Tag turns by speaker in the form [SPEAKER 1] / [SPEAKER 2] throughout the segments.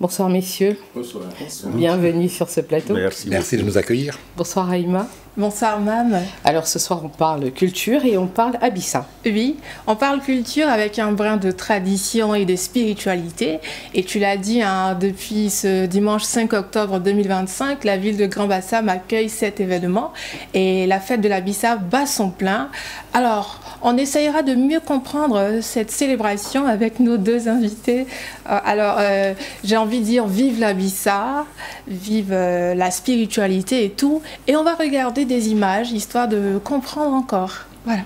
[SPEAKER 1] Bonsoir messieurs.
[SPEAKER 2] Bonsoir.
[SPEAKER 1] Bienvenue sur ce plateau.
[SPEAKER 2] Merci de nous accueillir.
[SPEAKER 1] Bonsoir Aïma.
[SPEAKER 3] Bonsoir Mam.
[SPEAKER 1] Alors ce soir on parle culture et on parle Abissa.
[SPEAKER 3] Oui, on parle culture avec un brin de tradition et de spiritualité. Et tu l'as dit, hein, depuis ce dimanche 5 octobre 2025, la ville de Grand-Bassam accueille cet événement et la fête de l'Abissa bat son plein. Alors, on essayera de mieux comprendre cette célébration avec nos deux invités. J'ai envie de dire vive l'Abissa, vive la spiritualité et tout. Et on va regarder des images histoire de comprendre encore. Voilà.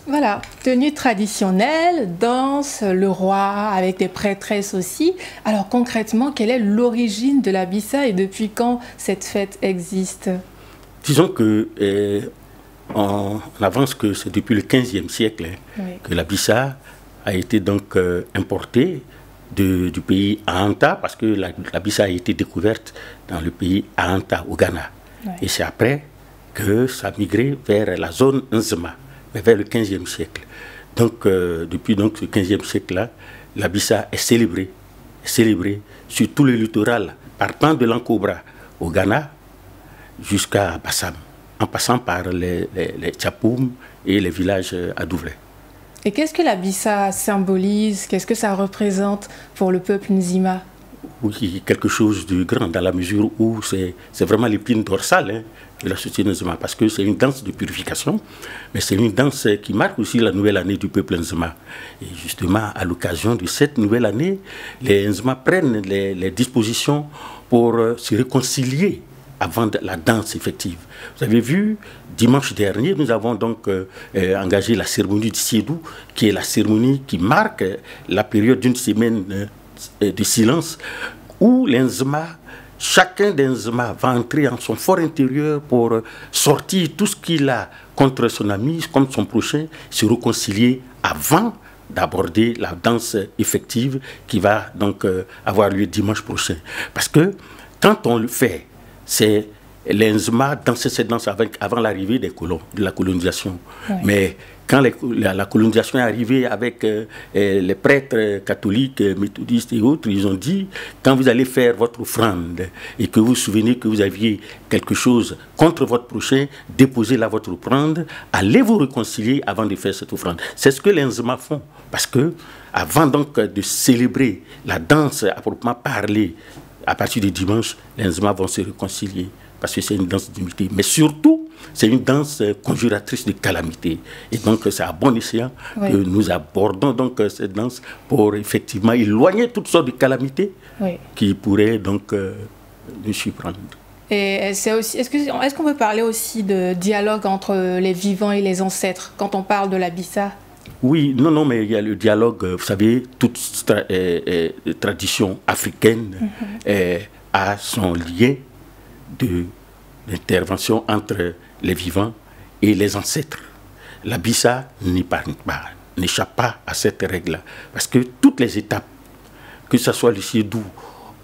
[SPEAKER 3] Voilà, tenue traditionnelle, danse, le roi avec des prêtresses aussi. Alors concrètement, quelle est l'origine de l'Abissa et depuis quand cette fête existe?
[SPEAKER 4] Disons que on avance que c'est depuis le 15e siècle que l'Abissa a été donc importée du pays Ahanta, parce que l'Abissa a été découverte dans le pays Ahanta au Ghana. Et c'est après que ça a migré vers la zone Nzema, mais vers le 15e siècle. Donc, depuis donc, ce 15e siècle-là, l'Abissa est célébrée sur tout le littoral, partant de l'Ankobra au Ghana jusqu'à Bassam, en passant par les Tchapoum et les villages à Douvray.
[SPEAKER 3] Et qu'est-ce que l'Abissa symbolise? Qu'est-ce que ça représente pour le peuple Nzima?
[SPEAKER 4] Oui, quelque chose de grand, dans la mesure où c'est vraiment l'épine dorsale de la société Nzima, parce que c'est une danse de purification, mais c'est une danse qui marque aussi la nouvelle année du peuple Nzima. Et justement, à l'occasion de cette nouvelle année, les Nzima prennent les dispositions pour se réconcilier avant la danse effective. Vous avez vu, dimanche dernier, nous avons donc engagé la cérémonie du Siedou, qui est la cérémonie qui marque la période d'une semaine de silence, où l'Nzima, chacun des Nzima va entrer en son fort intérieur pour sortir tout ce qu'il a contre son ami, contre son prochain, se réconcilier avant d'aborder la danse effective qui va donc avoir lieu dimanche prochain. Parce que quand on le fait, c'est les Nzima dansaient cette danse avant l'arrivée des colons, de la colonisation. Mais quand la colonisation est arrivée avec les prêtres catholiques, méthodistes et autres, ils ont dit, quand vous allez faire votre offrande et que vous vous souvenez que vous aviez quelque chose contre votre prochain, déposez-la votre offrande, allez vous réconcilier avant de faire cette offrande. C'est ce que les Nzima font, parce que avant donc de célébrer la danse à proprement parler, à partir de dimanche, les Nzima vont se réconcilier, parce que c'est une danse d'unité. Mais surtout, c'est une danse conjuratrice de calamité. Et donc, c'est à bon escient que nous abordons donc cette danse pour effectivement éloigner toutes sortes de calamités qui pourraient donc nous surprendre.
[SPEAKER 3] Et est-ce qu'on peut parler aussi de dialogue entre les vivants et les ancêtres quand on parle de la Bissa?
[SPEAKER 4] Oui, non, mais il y a le dialogue, vous savez, toute tradition africaine a son lien d'intervention entre les vivants et les ancêtres. La Bissa n'échappe pas à cette règle-là. Parce que toutes les étapes, que ce soit le Siedou,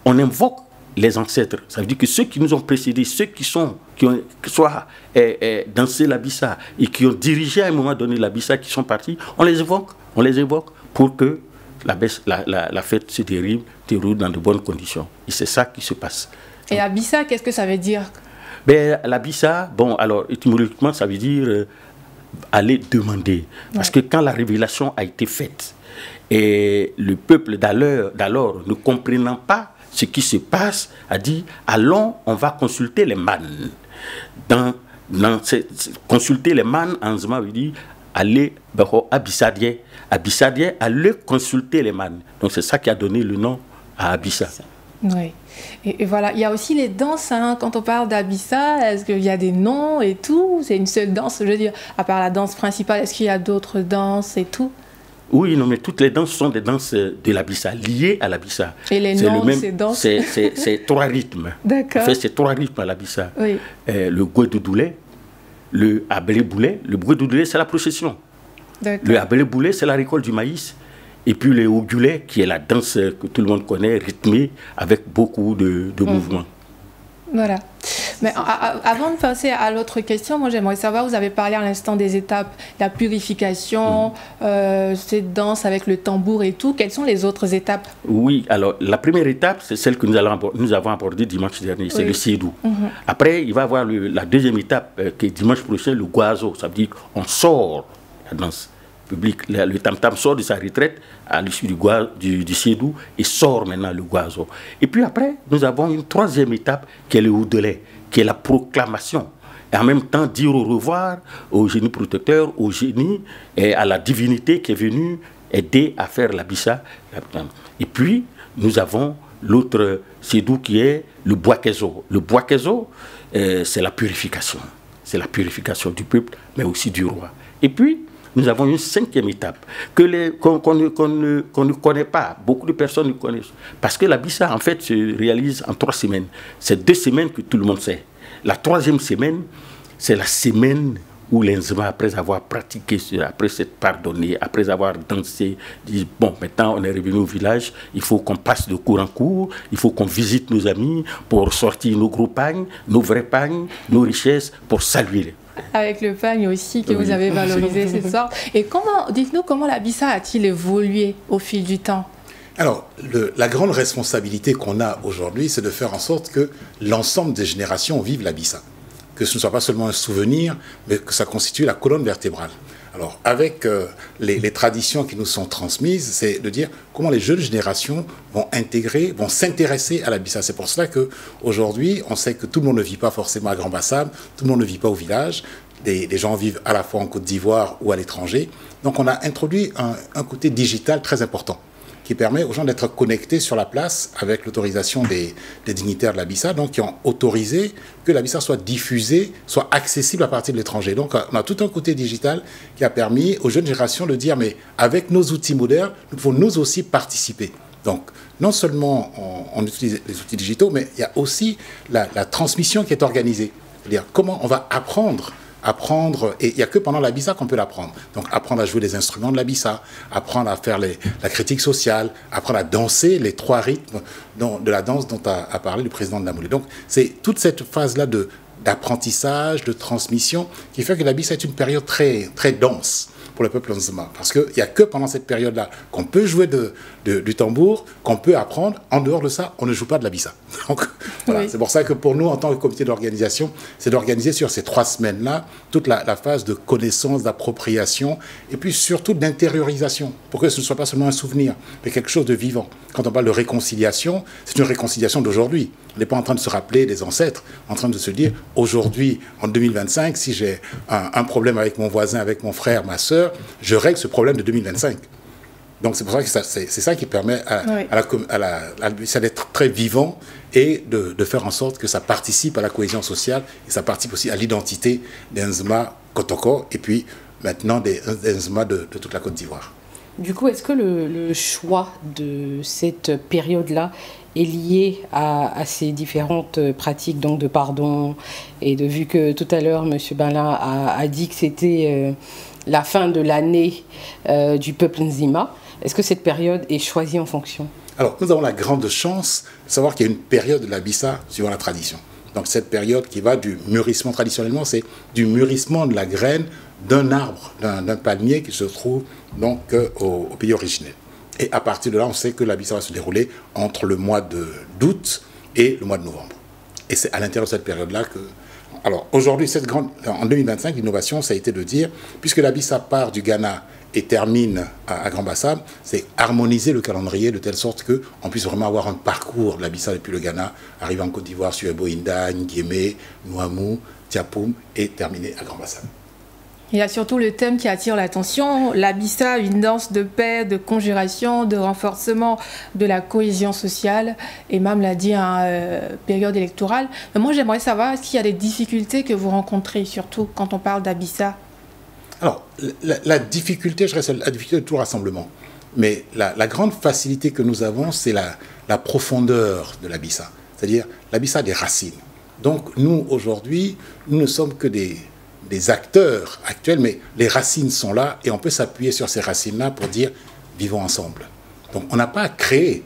[SPEAKER 4] on invoque les ancêtres. Ça veut dire que ceux qui nous ont précédés, ceux qui ont dansé la Bissa et qui ont dirigé à un moment donné la Bissa, qui sont partis, on les évoque pour que la fête se déroule dans de bonnes conditions. Et c'est ça qui se passe.
[SPEAKER 3] Et la Bissa, qu'est-ce que ça veut dire?
[SPEAKER 4] La Bissa, bon, alors, étymologiquement, ça veut dire aller demander. Parce que quand la révélation a été faite, et le peuple d'alors, ne comprenant pas ce qui se passe, a dit, allons, on va consulter les mannes. Consulter les mannes, en Zema veut dire, aller à Abissadier. Abissadier, aller consulter les mannes. Donc c'est ça qui a donné le nom à Abissa.
[SPEAKER 3] Oui. Et voilà, il y a aussi les danses, hein. Quand on parle d'Abissa, est-ce qu'il y a des noms et tout? C'est une seule danse, je veux dire, à part la danse principale, est-ce qu'il y a d'autres danses et tout? Oui,
[SPEAKER 4] non, mais toutes les danses sont des danses de l'Abissa, liées à l'Abissa.
[SPEAKER 3] Et les noms de ces danses?
[SPEAKER 4] C'est 3 rythmes.
[SPEAKER 3] D'accord.
[SPEAKER 4] En fait, c'est 3 rythmes à l'Abissa. Oui. Le Gouedoudoulé, le Abélé-Boulé. Le Gouedoudoulé, c'est la procession. Le Abélé-Boulé, c'est la récolte du maïs. Et puis le Ougulé, qui est la danse que tout le monde connaît, rythmée, avec beaucoup de mouvements.
[SPEAKER 3] Voilà. Mais avant de passer à l'autre question, moi j'aimerais savoir, vous avez parlé à l'instant des étapes, la purification, cette danse avec le tambour et tout. Quelles sont les autres étapes? Oui,
[SPEAKER 4] alors la première étape, c'est celle que nous avons abordée dimanche dernier, c'est le Siedou. Après, il va y avoir la deuxième étape, qui est dimanche prochain, le Guazo. Ça veut dire qu'on sort la danse publique. Le tam-tam sort de sa retraite à l'issue du Siedou et sort maintenant le Guazo. Et puis après, nous avons une troisième étape qui est le Oudelé, qui est la proclamation. Et en même temps, dire au revoir au génie protecteur, au génie et à la divinité qui est venue aider à faire la Bissa. Et puis, nous avons l'autre Siedou qui est le Boakezo. Le Boakezo, c'est la purification. C'est la purification du peuple, mais aussi du roi. Et puis, nous avons une cinquième étape qu'on ne connaît pas. Beaucoup de personnes ne connaissent. Parce que la Bissa, en fait, se réalise en 3 semaines. C'est 2 semaines que tout le monde sait. La 3e semaine, c'est la semaine où les Nzema, après avoir pratiqué, après s'être pardonné, après avoir dansé, disent, bon, maintenant on est revenu au village, il faut qu'on passe de cours en cours, il faut qu'on visite nos amis pour sortir nos gros pagnes, nos vrais pagnes, nos richesses, pour saluer.
[SPEAKER 3] Avec le pagne aussi que vous avez valorisé ce soir. Et dites-nous comment la Bissa a-t-il évolué au fil du temps?
[SPEAKER 2] Alors, la grande responsabilité qu'on a aujourd'hui, c'est de faire en sorte que l'ensemble des générations vivent la Bissa. Que ce ne soit pas seulement un souvenir, mais que ça constitue la colonne vertébrale. Alors, avec les traditions qui nous sont transmises, c'est de dire comment les jeunes générations vont s'intéresser à la Bissa. C'est pour cela qu'aujourd'hui, on sait que tout le monde ne vit pas forcément à Grand Bassam, tout le monde ne vit pas au village. Des gens vivent à la fois en Côte d'Ivoire ou à l'étranger. Donc, on a introduit un côté digital très important, qui permet aux gens d'être connectés sur la place avec l'autorisation des dignitaires de la Bissa, donc qui ont autorisé que la Bissa soit diffusée, soit accessible à partir de l'étranger. Donc on a tout un côté digital qui a permis aux jeunes générations de dire, mais avec nos outils modernes, nous pouvons nous aussi participer. Donc non seulement on utilise les outils digitaux, mais il y a aussi la transmission qui est organisée. C'est-à-dire comment on va apprendre, et il n'y a que pendant la Bissa qu'on peut l'apprendre. Donc apprendre à jouer les instruments de la Bissa, apprendre à faire la critique sociale, apprendre à danser les 3 rythmes de la danse dont a parlé le président de la Moulée. Donc c'est toute cette phase-là d'apprentissage, de transmission, qui fait que la Bissa est une période très, très dense pour le peuple Nzema. Parce qu'il n'y a que pendant cette période-là qu'on peut jouer du tambour, qu'on peut apprendre. En dehors de ça, on ne joue pas de la Bissa. Donc, voilà. Oui. C'est pour ça que pour nous, en tant que comité d'organisation, c'est d'organiser sur ces 3 semaines-là toute la phase de connaissance, d'appropriation, et puis surtout d'intériorisation, pour que ce ne soit pas seulement un souvenir, mais quelque chose de vivant. Quand on parle de réconciliation, c'est une réconciliation d'aujourd'hui. On n'est pas en train de se rappeler des ancêtres, en train de se dire, aujourd'hui, en 2025, si j'ai un problème avec mon voisin, avec mon frère, ma sœur, je règle ce problème de 2025. Donc c'est pour ça que c'est ça qui permet à l'Abissa d'être très vivant et de faire en sorte que ça participe à la cohésion sociale et ça participe aussi à l'identité des Nzema Kotoko et puis maintenant des Nzema de toute la Côte d'Ivoire.
[SPEAKER 1] Du coup, est-ce que le choix de cette période-là est lié à ces différentes pratiques donc de pardon et vu que tout à l'heure M. Benla a dit que c'était la fin de l'année du peuple Nzima, est-ce que cette période est choisie en fonction?
[SPEAKER 2] Alors, nous avons la grande chance de savoir qu'il y a une période de l'Abissa suivant la tradition. Donc, cette période qui va du mûrissement, traditionnellement, c'est du mûrissement de la graine d'un arbre, d'un palmier qui se trouve donc au pays originel. Et à partir de là, on sait que l'Abissa va se dérouler entre le mois d'août et le mois de novembre. Et c'est à l'intérieur de cette période-là que... Alors, aujourd'hui, en 2025, l'innovation, ça a été de dire, puisque l'Abissa part du Ghana et termine à Grand-Bassam, c'est harmoniser le calendrier de telle sorte qu'on puisse vraiment avoir un parcours de l'Abissa depuis le Ghana, arriver en Côte d'Ivoire, sur Eboinda, Nguémé, Nouamou, Tiapoum et terminer à Grand-Bassam.
[SPEAKER 3] Il y a surtout le thème qui attire l'attention, l'Abissa, une danse de paix, de conjuration, de renforcement de la cohésion sociale, et Mam l'a dit en période électorale. Mais moi j'aimerais savoir, est-ce qu'il y a des difficultés que vous rencontrez, surtout quand on parle d'Abissa?
[SPEAKER 2] Alors, la difficulté, je reste la difficulté de tout rassemblement. Mais la grande facilité que nous avons, c'est la profondeur de l'Abissa. C'est-à-dire, l'Abissa a des racines. Donc, nous, aujourd'hui, nous ne sommes que des acteurs actuels, mais les racines sont là et on peut s'appuyer sur ces racines-là pour dire « vivons ensemble ». Donc, on n'a pas à créer.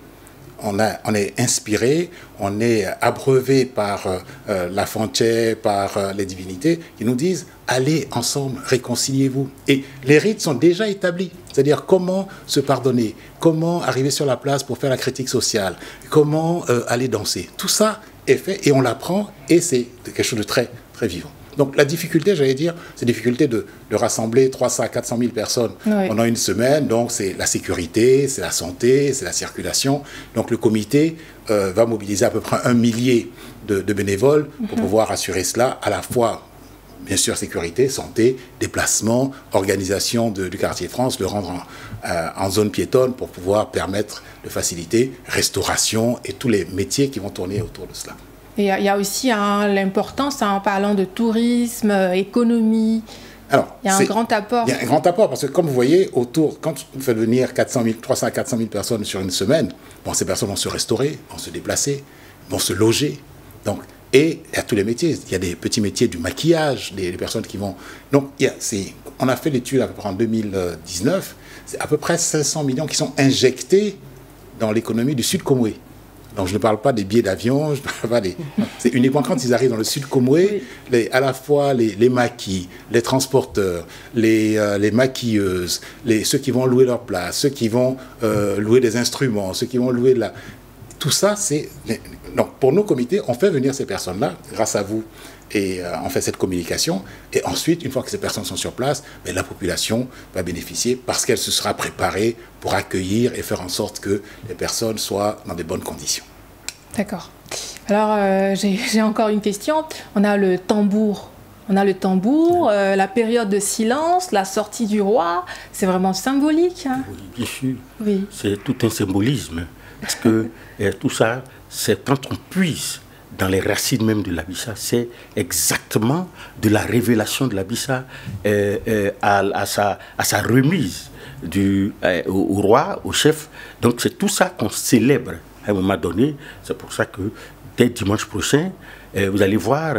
[SPEAKER 2] On est inspiré, on est abreuvé par la Fanché, par les divinités qui nous disent « allez ensemble, réconciliez-vous ». Et les rites sont déjà établis, c'est-à-dire comment se pardonner, comment arriver sur la place pour faire la critique sociale, comment aller danser. Tout ça est fait et on l'apprend et c'est quelque chose de très, très vivant. Donc la difficulté, j'allais dire, c'est la difficulté de rassembler 300 à 400 000 personnes pendant une semaine. Donc c'est la sécurité, c'est la santé, c'est la circulation. Donc le comité va mobiliser à peu près 1 millier de bénévoles pour pouvoir assurer cela, à la fois, bien sûr, sécurité, santé, déplacement, organisation du quartier France, le rendre en zone piétonne pour pouvoir permettre de faciliter restauration et tous les métiers qui vont tourner autour de cela.
[SPEAKER 3] Et il y a aussi l'importance, en parlant de tourisme, économie. Alors, il y a un grand apport.
[SPEAKER 2] Il y a un grand apport parce que, comme vous voyez, quand vous faites venir 300 à 400 000 personnes sur une semaine, bon, ces personnes vont se restaurer, vont se déplacer, vont se loger. Donc, et il y a tous les métiers. Il y a des petits métiers du maquillage, des personnes qui vont... Donc, on a fait l'étude à peu près en 2019. C'est à peu près 500 millions qui sont injectés dans l'économie du Sud Comoué. Donc, je ne parle pas des billets d'avion, c'est uniquement quand ils arrivent dans le Sud Comoué, à la fois les maquis, les transporteurs, les maquilleuses, ceux qui vont louer leur place, ceux qui vont louer des instruments, ceux qui vont louer tout ça, c'est... Donc, pour nos comités, on fait venir ces personnes-là, grâce à vous, et on fait cette communication. Et ensuite, une fois que ces personnes sont sur place, la population va bénéficier parce qu'elle se sera préparée pour accueillir et faire en sorte que les personnes soient dans des bonnes conditions.
[SPEAKER 3] D'accord. Alors, j'ai encore une question. On a le tambour. La période de silence, la sortie du roi. C'est vraiment symbolique. Hein?
[SPEAKER 4] Oui, bien sûr.
[SPEAKER 3] Oui.
[SPEAKER 4] C'est tout un symbolisme. Parce que tout ça, c'est quand on puise dans les racines même de l'Abissa, c'est exactement de la révélation de l'Abissa à sa remise au roi, au chef. Donc c'est tout ça qu'on célèbre à un moment donné. C'est pour ça que dès dimanche prochain, vous allez voir,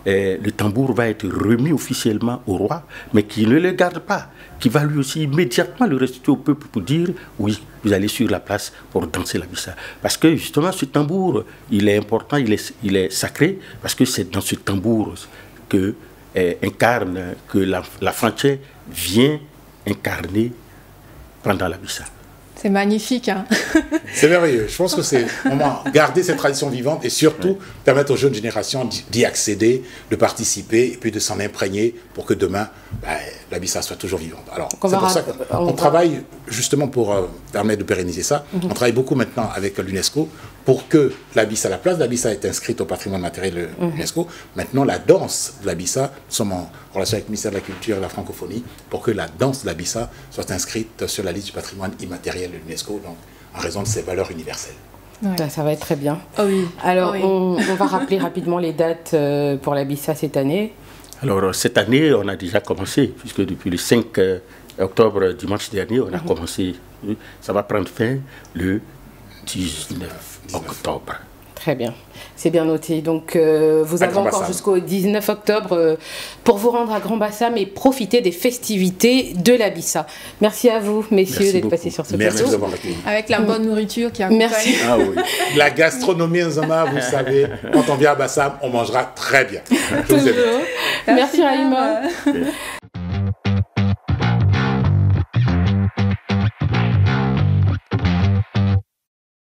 [SPEAKER 4] le tambour va être remis officiellement au roi, mais qui ne le garde pas, qui va lui aussi immédiatement le restituer au peuple pour dire oui, vous allez sur la place pour danser l'Abissa. Parce que justement, ce tambour, il est important, il est sacré, parce que c'est dans ce tambour que la Fanché vient incarner pendant l'Abissa.
[SPEAKER 3] C'est magnifique. Hein.
[SPEAKER 2] C'est merveilleux. Je pense que c'est vraiment garder cette tradition vivante et surtout permettre aux jeunes générations d'y accéder, de participer et puis de s'en imprégner pour que demain, la Bissa soit toujours vivante. Alors, c'est pour ça qu'on travaille justement pour permettre de pérenniser ça. On travaille beaucoup maintenant avec l'UNESCO pour que la Bissa, la place de la Bissa est inscrite au patrimoine matériel de l'UNESCO. Maintenant, la danse de la Bissa, nous sommes en relation avec le ministère de la Culture et de la Francophonie pour que la danse de la Bissa soit inscrite sur la liste du patrimoine immatériel de l'UNESCO, donc en raison de ses valeurs universelles.
[SPEAKER 1] Ouais. Ça va être très bien.
[SPEAKER 3] Oh oui.
[SPEAKER 1] Alors,
[SPEAKER 3] oh oui.
[SPEAKER 1] On va rappeler rapidement les dates pour la Bissa cette année.
[SPEAKER 4] Alors, cette année, on a déjà commencé, puisque depuis le 5 octobre, dimanche dernier, on a commencé. Ça va prendre fin le 19 octobre.
[SPEAKER 1] Très bien, c'est bien noté. Donc, vous avez encore jusqu'au 19 octobre pour vous rendre à Grand Bassam et profiter des festivités de la Bissa. Merci à vous, messieurs, d'être passés sur ce plateau.
[SPEAKER 3] Avec la bonne nourriture qui accompagne.
[SPEAKER 1] Merci.
[SPEAKER 4] Ah oui.
[SPEAKER 2] La gastronomie Nzama, vous savez, quand on vient à Bassam, on mangera très bien. Je vous aime.
[SPEAKER 1] Merci Raïma.